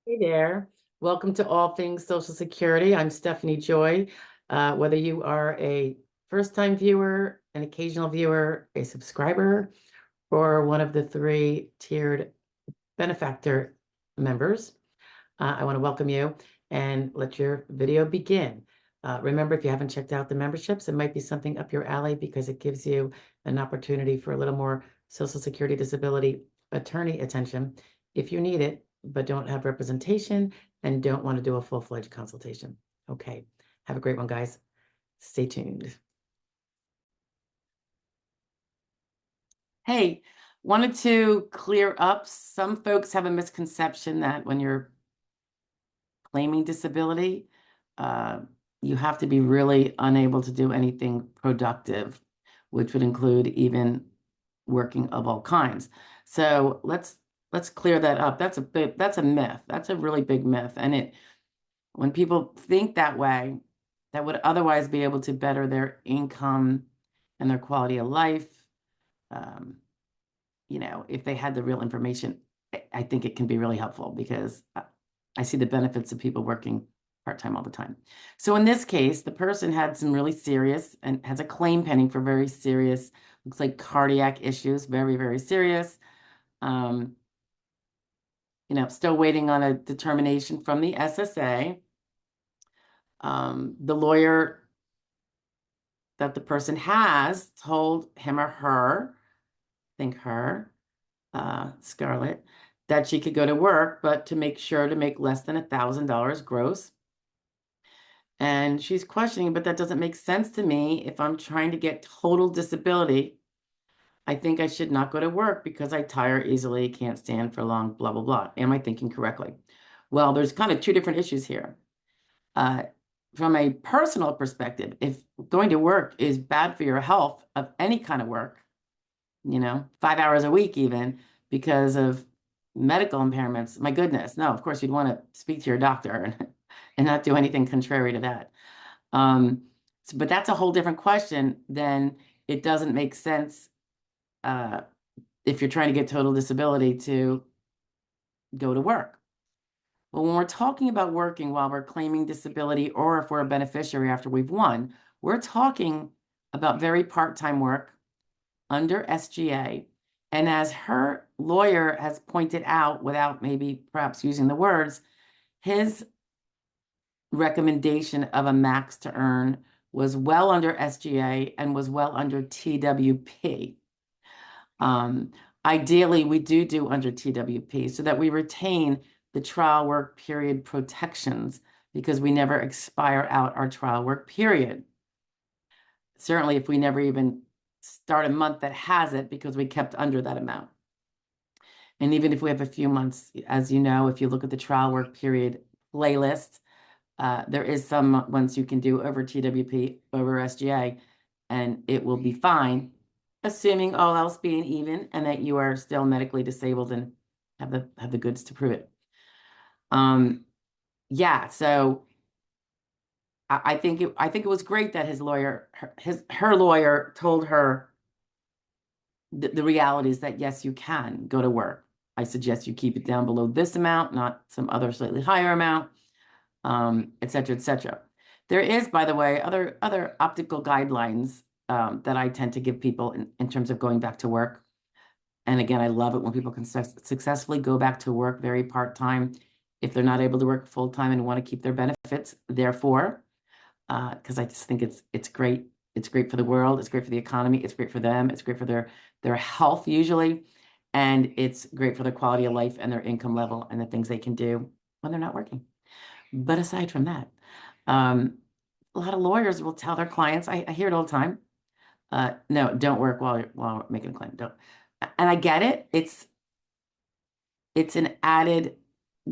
Hey there. Welcome to All Things Social Security. I'm Stephanie Joy. Whether you are a first-time viewer, an occasional viewer, a subscriber, or one of the three tiered benefactor members, I want to welcome you and let your video begin. Remember, if you haven't checked out the memberships, it might be something up your alley because it gives you an opportunity for a little more Social Security disability attorney attention if you need it, but don't have representation and don't want to do a full-fledged consultation. Okay, have a great one, guys. Stay tuned. Hey, wanted to clear up. Some folks have a misconception that when you're claiming disability, you have to be really unable to do anything productive, which would include even working of all kinds. So let's clear that up. That's a myth. That's a really big myth. And when people think that way, that would otherwise be able to better their income and their quality of life, if they had the real information, I think it can be really helpful because I see the benefits of people working part-time all the time. So in this case, the person had some really serious and has a claim pending for very serious, looks like cardiac issues, very, very serious. Still waiting on a determination from the SSA. The lawyer that the person has told him or her, I think her, Scarlett, that she could go to work, but to make sure to make less than $1,000 gross. And she's questioning, but that doesn't make sense to me. If I'm trying to get total disability, I think I should not go to work because I tire easily, can't stand for long, blah, blah, blah. Am I thinking correctly? Well, there's kind of two different issues here. From a personal perspective, if going to work is bad for your health of any kind of work, 5 hours a week even, because of medical impairments, my goodness, no, of course you'd want to speak to your doctor and not do anything contrary to that. But that's a whole different question. Then it doesn't make sense if you're trying to get total disability to go to work. But when we're talking about working while we're claiming disability, or if we're a beneficiary after we've won, we're talking about very part-time work under SGA. And as her lawyer has pointed out, without maybe perhaps using the words, his recommendation of a max to earn was well under SGA and was well under TWP. Ideally, we do under TWP so that we retain the trial work period protections because we never expire out our trial work period. Certainly, if we never even start a month that has it because we kept under that amount. And even if we have a few months, as you know, if you look at the trial work period playlist, there is some ones you can do over TWP, over SGA, and it will be fine, assuming all else being even and that you are still medically disabled and have the goods to prove it. Yeah, so I think it was great that his lawyer, her lawyer told her the reality is that yes, you can go to work. I suggest you keep it down below this amount, not some other slightly higher amount, et cetera, et cetera. There is, by the way, other optical guidelines that I tend to give people in terms of going back to work. And again, I love it when people can successfully go back to work very part-time if they're not able to work full-time and want to keep their benefits. Therefore, because I just think it's great. It's great for the world. It's great for the economy. It's great for them. It's great for their health usually. And it's great for their quality of life and their income level and the things they can do when they're not working. But aside from that, a lot of lawyers will tell their clients, I hear it all the time, no, don't work while making a claim. Don't. And I get it. It's an added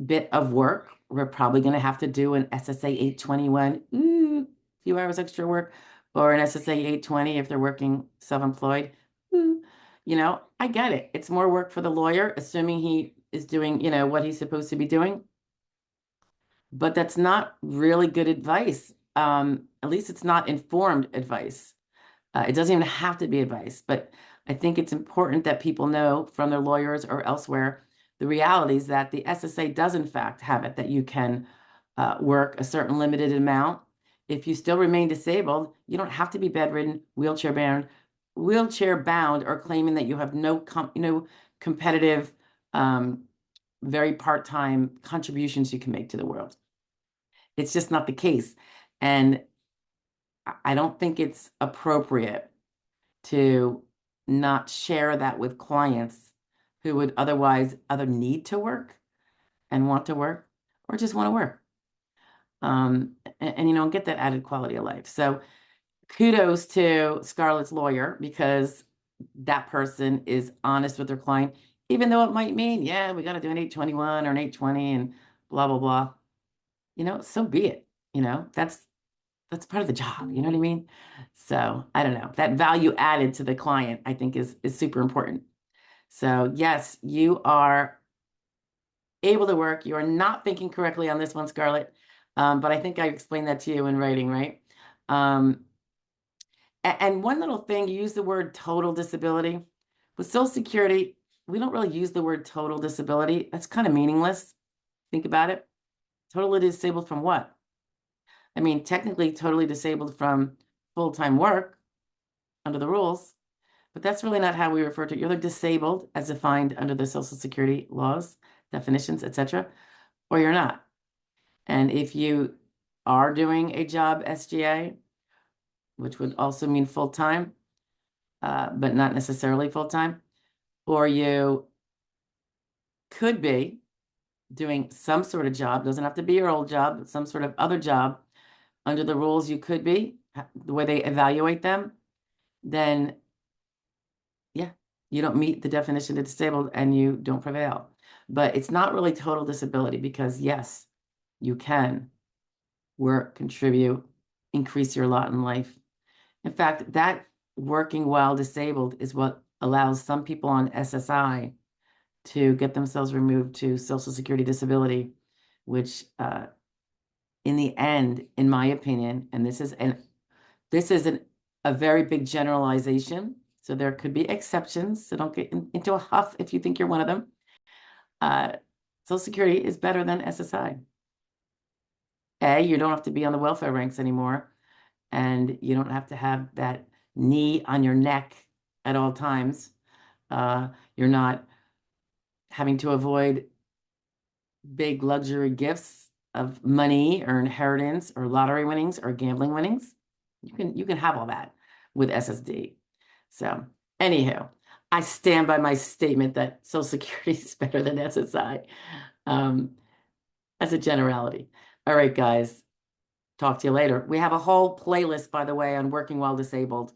bit of work. We're probably going to have to do an SSA 821, a few hours extra work, or an SSA 820 if they're working self-employed. I get it. It's more work for the lawyer, assuming he is doing, what he's supposed to be doing. But that's not really good advice. At least it's not informed advice. It doesn't even have to be advice, but I think it's important that people know from their lawyers or elsewhere the reality is that the SSA does in fact have it that you can work a certain limited amount. If you still remain disabled, you don't have to be bedridden, wheelchair bound, or claiming that you have no competitive, very part-time contributions you can make to the world. It's just not the case. And I don't think it's appropriate to not share that with clients who would otherwise either need to work and want to work or just want to work. And get that added quality of life. So kudos to Scarlett's lawyer, because that person is honest with their client, even though it might mean, yeah, we got to do an 821 or an 820 and blah, blah, blah. So be it. That's part of the job. You know what I mean? So I don't know. That value added to the client, I think, is super important. So yes, you are able to work. You are not thinking correctly on this one, Scarlett. But I think I explained that to you in writing, right? And one little thing, you use the word total disability. With Social Security, we don't really use the word total disability. That's kind of meaningless. Think about it. Totally disabled from what? I mean, technically totally disabled from full-time work under the rules, but that's really not how we refer to it. You're either disabled as defined under the Social Security laws, definitions, etc., or you're not. And if you are doing a job SGA, which would also mean full-time, but not necessarily full-time, or you could be doing some sort of job, doesn't have to be your old job, but some sort of other job under the rules you could be, the way they evaluate them, then yeah, you don't meet the definition of disabled and you don't prevail. But it's not really total disability, because yes, you can work, contribute, increase your lot in life. In fact, that working while disabled is what allows some people on SSI to get themselves removed to Social Security disability, which in the end, in my opinion, and this is a very big generalization, so there could be exceptions, so don't get into a huff if you think you're one of them. Social Security is better than SSI. You don't have to be on the welfare ranks anymore, and you don't have to have that knee on your neck at all times. You're not having to avoid big luxury gifts of money or inheritance or lottery winnings or gambling winnings. You can have all that with SSD. So anywho, I stand by my statement that Social Security is better than SSI, as a generality. All right, guys, talk to you later. We have a whole playlist, by the way, on working while disabled.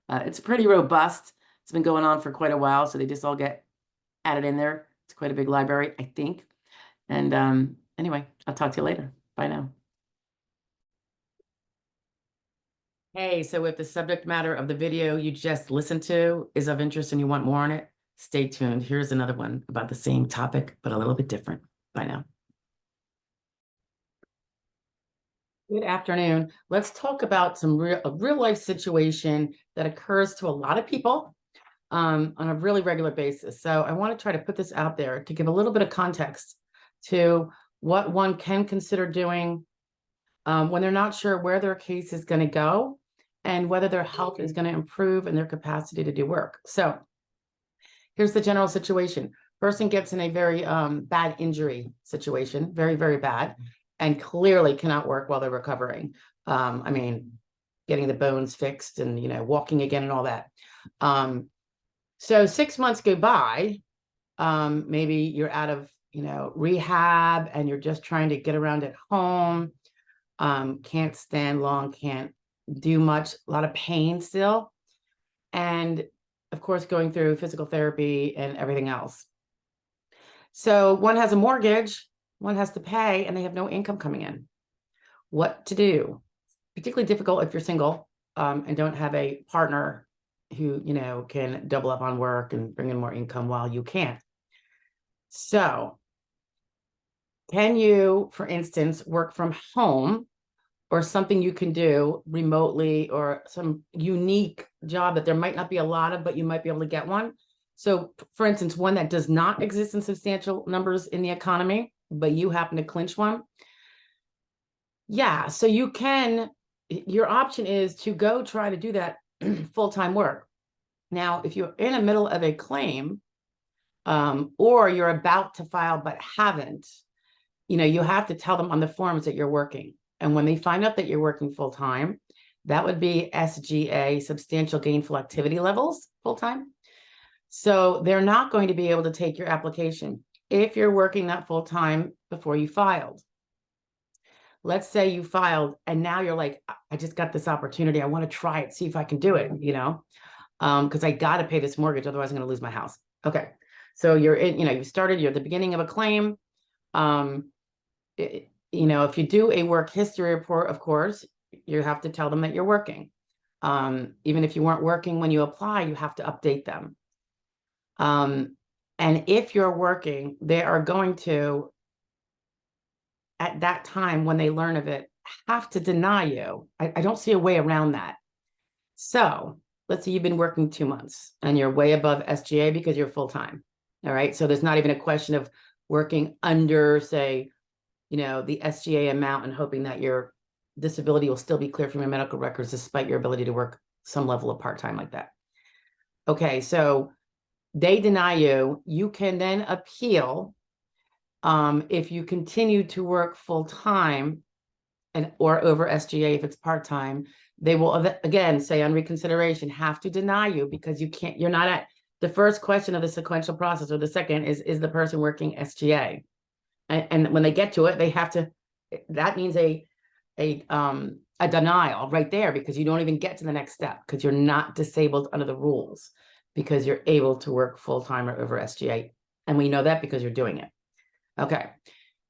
It's pretty robust. It's been going on for quite a while, so they just all get added in there. It's quite a big library, I think. And anyway, I'll talk to you later. Bye now. Hey, so if the subject matter of the video you just listened to is of interest and you want more on it, stay tuned. Here's another one about the same topic, but a little bit different. Bye now. Good afternoon. Let's talk about a real life situation that occurs to a lot of people on a really regular basis. So I want to try to put this out there to give a little bit of context to what one can consider doing when they're not sure where their case is going to go and whether their health is going to improve and their capacity to do work. So here's the general situation. Person gets in a very bad injury situation, very, very bad, and clearly cannot work while they're recovering. I mean, getting the bones fixed and, walking again and all that. So 6 months go by, maybe you're out of, rehab and you're just trying to get around at home, can't stand long, can't do much, a lot of pain still. And of course, going through physical therapy and everything else. So one has a mortgage, one has to pay, and they have no income coming in. What to do? Particularly difficult if you're single and don't have a partner who, can double up on work and bring in more income while you can't. So can you, for instance, work from home or something you can do remotely or some unique job that there might not be a lot of, but you might be able to get one So, for instance, one that does not exist in substantial numbers in the economy, but you happen to clinch one. Yeah, so you can, your option is to go try to do that full-time work. Now, if you're in the middle of a claim, or you're about to file but haven't, you have to tell them on the forms that you're working. And when they find out that you're working full-time, that would be SGA, substantial gainful activity levels, full-time. So they're not going to be able to take your application if you're working that full-time before you filed. Let's say you filed and now you're like, I just got this opportunity. I want to try it, see if I can do it, because I got to pay this mortgage. Otherwise, I'm going to lose my house. Okay. So you're in, you started, you're at the beginning of a claim. If you do a work history report, of course, you have to tell them that you're working. Even if you weren't working when you apply, you have to update them. And if you're working, they are going to, at that time when they learn of it, have to deny you. I don't see a way around that. So let's say you've been working 2 months and you're way above SGA because you're full-time. All right. So there's not even a question of working under, say, the SGA amount and hoping that your disability will still be clear from your medical records despite your ability to work some level of part-time like that. Okay. So they deny you. You can then appeal. If you continue to work full-time or over SGA if it's part-time, they will again say on reconsideration have to deny you because you're not at the first question of the sequential process, or the second is the person working SGA, and when they get to it, they have to. That means a denial right there because you don't even get to the next step because you're not disabled under the rules because you're able to work full-time or over SGA, and we know that because you're doing it. Okay,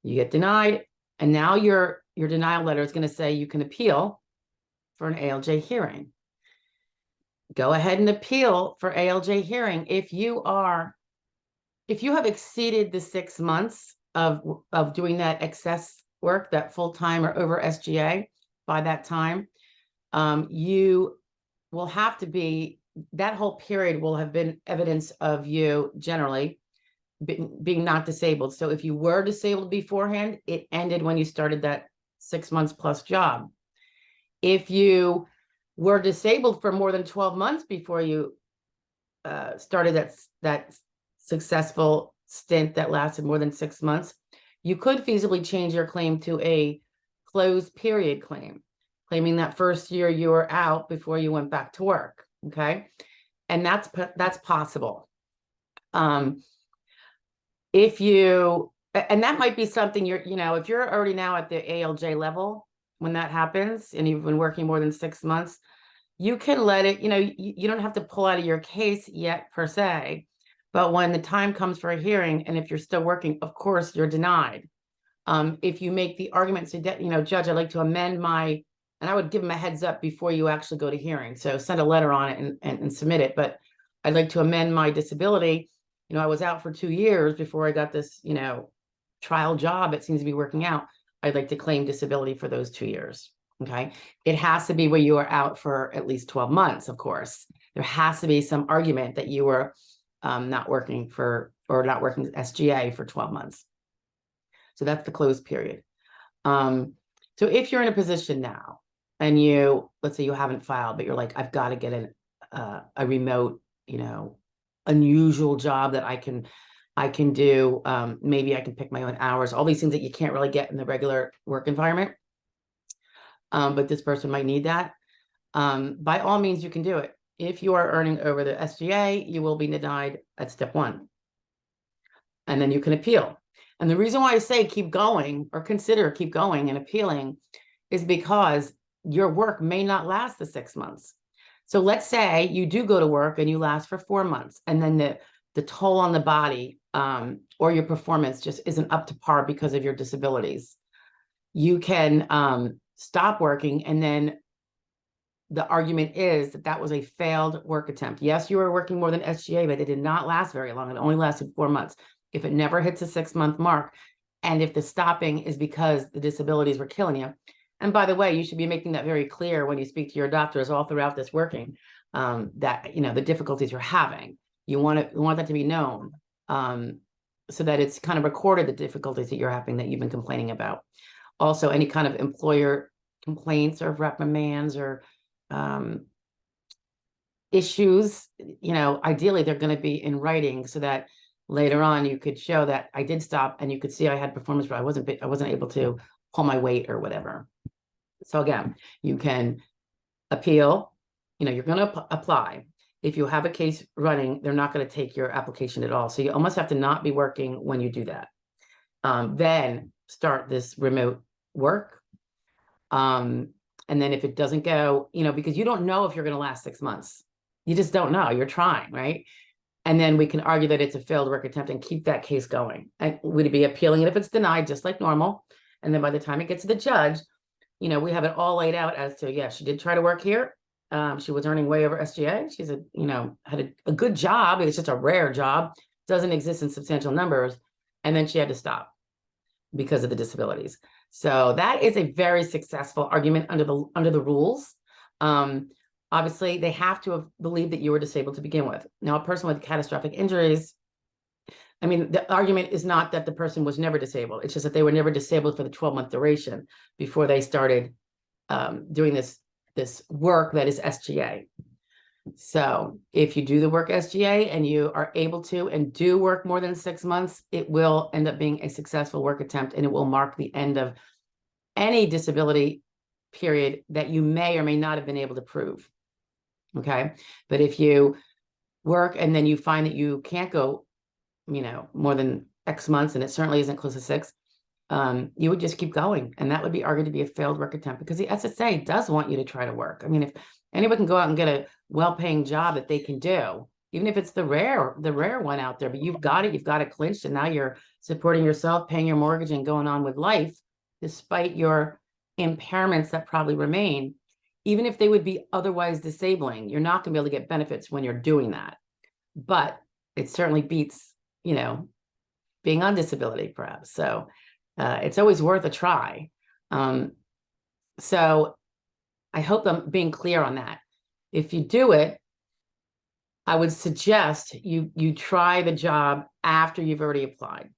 you get denied, and now your denial letter is going to say you can appeal for an ALJ hearing. Go ahead and appeal for ALJ hearing if you have exceeded the 6 months of doing that excess work, that full-time or over SGA by that time. You will have to be, that whole period will have been evidence of you generally being not disabled. So if you were disabled beforehand, it ended when you started that 6 months plus job. If you were disabled for more than 12 months before you started that successful stint that lasted more than 6 months, you could feasibly change your claim to a closed period claim, claiming that first year you were out before you went back to work. Okay. And that's possible. And that might be something if you're already now at the ALJ level, when that happens and you've been working more than 6 months, you can let it, you don't have to pull out of your case yet per se, but when the time comes for a hearing, and if you're still working, of course, you're denied. If you make the argument, so Judge, I'd like to amend and I would give them a heads up before you actually go to hearing. So send a letter on it and submit it, but I'd like to amend my disability. I was out for 2 years before I got this, trial job. It seems to be working out. I'd like to claim disability for those 2 years. Okay. It has to be where you are out for at least 12 months, of course. There has to be some argument that you were not working SGA for 12 months. So that's the closed period. So if you're in a position now and let's say you haven't filed, but you're like, I've got to get a remote, unusual job that I can do. Maybe I can pick my own hours, all these things that you can't really get in the regular work environment. But this person might need that. By all means, you can do it. If you are earning over the SGA, you will be denied at step 1. And then you can appeal. And the reason why I say keep going or consider keep going and appealing is because your work may not last the 6 months. So let's say you do go to work and you last for 4 months, and then the toll on the body or your performance just isn't up to par because of your disabilities. You can stop working, and then the argument is that was a failed work attempt. Yes, you were working more than SGA, but it did not last very long. It only lasted 4 months. If it never hits a 6-month mark, and if the stopping is because the disabilities were killing you. And by the way, you should be making that very clear when you speak to your doctors all throughout this working, that the difficulties you're having. You want that to be known, so that it's kind of recorded the difficulties that you're having, that you've been complaining about. Also, any kind of employer complaints or reprimands or issues, ideally they're going to be in writing, so that later on you could show that I did stop, and you could see I had performance, but I wasn't able to pull my weight or whatever. So again, you can appeal. You're going to apply. If you have a case running, they're not going to take your application at all. So you almost have to not be working when you do that. Then start this remote work. And then if it doesn't go, because you don't know if you're going to last 6 months. You just don't know. You're trying, right? And then we can argue that it's a failed work attempt and keep that case going. And would it be appealing it if it's denied, just like normal? And then by the time it gets to the judge, we have it all laid out as to, yeah, she did try to work here. She was earning way over SGA. She's had a good job. It's just a rare job. Doesn't exist in substantial numbers. And then she had to stop because of the disabilities. So that is a very successful argument under the rules. Obviously, they have to have believed that you were disabled to begin with. Now, a person with catastrophic injuries, the argument is not that the person was never disabled. It's just that they were never disabled for the 12-month duration before they started doing this work that is SGA. So if you do the work SGA and you are able to and do work more than 6 months, it will end up being a successful work attempt, and it will mark the end of any disability period that you may or may not have been able to prove. Okay. But if you work and then you find that you can't go, more than X months, and it certainly isn't close to 6, you would just keep going. And that would be argued to be a failed work attempt, because the SSA does want you to try to work. If anyone can go out and get a well-paying job that they can do, even if it's the rare one out there, but you've got it clinched, and now you're supporting yourself, paying your mortgage, and going on with life, despite your impairments that probably remain. Even if they would be otherwise disabling, you're not going to be able to get benefits when you're doing that. But it certainly beats, being on disability, perhaps. So it's always worth a try. So I hope I'm being clear on that. If you do it, I would suggest you try the job after you've already applied.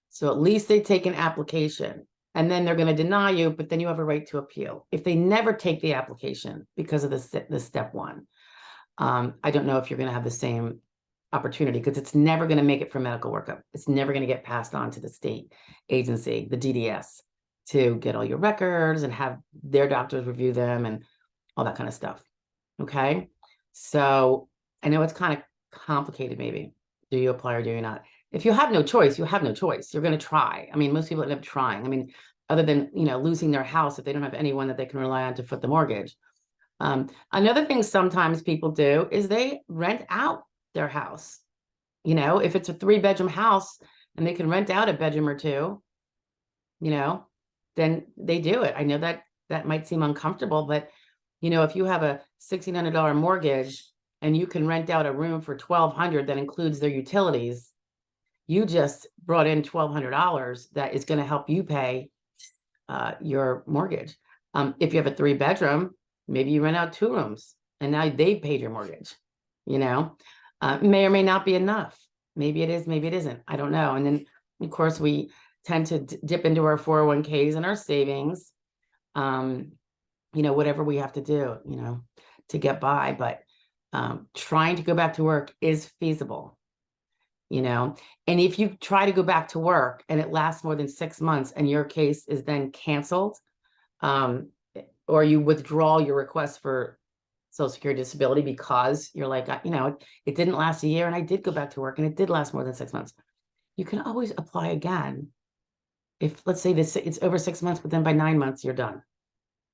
So at least they take an application, and then they're going to deny you, but then you have a right to appeal. If they never take the application because of the step 1, I don't know if you're going to have the same opportunity, because it's never going to make it for medical workup. It's never going to get passed on to the state agency, the DDS, to get all your records and have their doctors review them and all that kind of stuff. Okay. So I know it's kind of complicated, maybe. Do you apply or do you not? If you have no choice, you have no choice. You're going to try. Most people end up trying. Other than, losing their house if they don't have anyone that they can rely on to foot the mortgage. Another thing sometimes people do is they rent out their house. If it's a 3-bedroom house and they can rent out a bedroom or 2, then they do it. I know that might seem uncomfortable, but if you have a $1,600 mortgage and you can rent out a room for $1,200 that includes their utilities, you just brought in $1,200 that is going to help you pay your mortgage. If you have a 3-bedroom, maybe you rent out 2 rooms and now they've paid your mortgage. May or may not be enough. Maybe it is, maybe it isn't. I don't know. And then, of course, we tend to dip into our 401ks and our savings, whatever we have to do, to get by. But trying to go back to work is feasible, and if you try to go back to work and it lasts more than 6 months and your case is then canceled, or you withdraw your request for Social Security disability because you're like, it didn't last a year and I did go back to work and it did last more than 6 months, you can always apply again. If, let's say, it's over 6 months, but then by 9 months you're done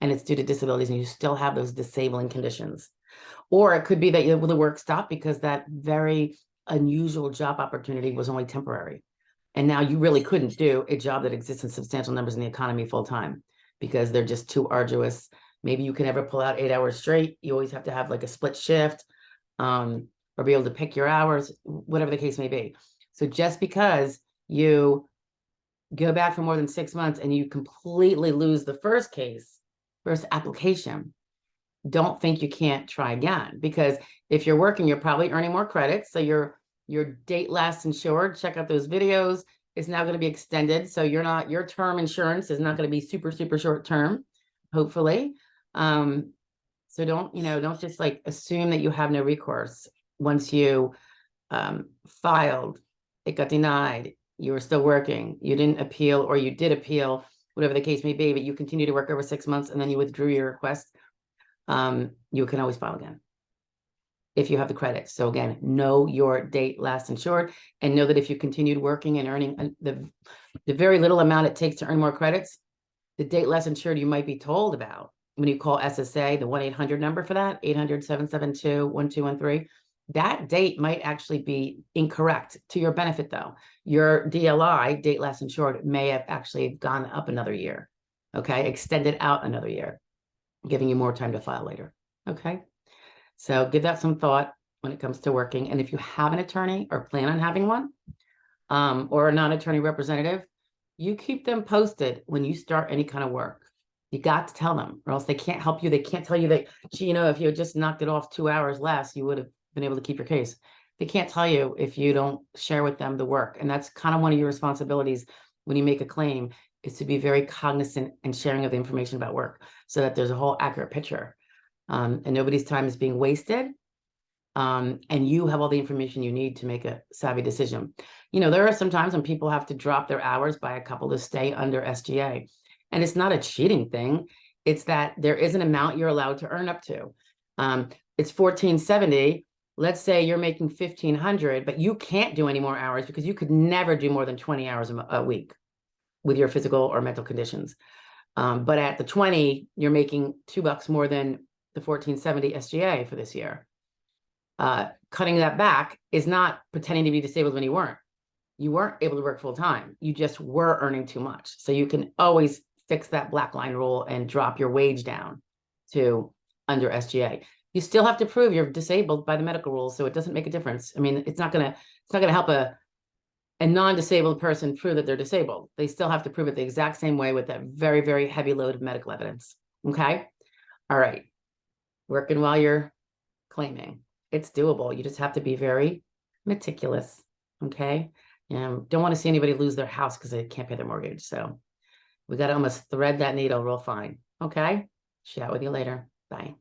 and it's due to disabilities and you still have those disabling conditions. Or it could be that the work stopped because that very unusual job opportunity was only temporary. And now you really couldn't do a job that exists in substantial numbers in the economy full time because they're just too arduous. Maybe you can never pull out 8 hours straight. You always have to have like a split shift, or be able to pick your hours, whatever the case may be. So just because you go back for more than 6 months and you completely lose the first application, don't think you can't try again, because if you're working, you're probably earning more credits. So your date last insured, check out those videos, is now going to be extended. So your term insurance is not going to be super, super short term, hopefully. So don't just like assume that you have no recourse. Once you filed, it got denied, you were still working, you didn't appeal, or you did appeal, whatever the case may be, but you continue to work over 6 months and then you withdrew your request, you can always file again if you have the credits. So again, know your date last insured, and know that if you continued working and earning the very little amount it takes to earn more credits, the date less insured you might be told about when you call SSA, the 1-800 number for that, 800-772-1213, that date might actually be incorrect to your benefit, though. Your DLI, date less insured, may have actually gone up another year, okay? Extended out another year, giving you more time to file later, okay? So give that some thought when it comes to working. And if you have an attorney or plan on having one, or a non-attorney representative, you keep them posted when you start any kind of work. You got to tell them, or else they can't help you. They can't tell you that, if you had just knocked it off 2 hours less, you would have been able to keep your case. They can't tell you if you don't share with them the work. And that's kind of one of your responsibilities when you make a claim, is to be very cognizant and sharing of the information about work, so that there's a whole accurate picture. And nobody's time is being wasted. And you have all the information you need to make a savvy decision. There are some times when people have to drop their hours by a couple to stay under SGA. And it's not a cheating thing. It's that there is an amount you're allowed to earn up to. It's $1,470. Let's say you're making $1,500, but you can't do any more hours because you could never do more than 20 hours a week with your physical or mental conditions. But at the 20, you're making $2 more than the 1,470 SGA for this year. Cutting that back is not pretending to be disabled when you weren't. You weren't able to work full time. You just were earning too much. So you can always fix that black line rule and drop your wage down to under SGA. You still have to prove you're disabled by the medical rules, so it doesn't make a difference. I mean, it's not gonna help a non-disabled person prove that they're disabled. They still have to prove it the exact same way with that very, very heavy load of medical evidence. Okay? All right. Working while you're claiming. It's doable. You just have to be very meticulous. Okay? Don't want to see anybody lose their house because they can't pay their mortgage. So we got to almost thread that needle real fine. Okay? Chat with you later. Bye.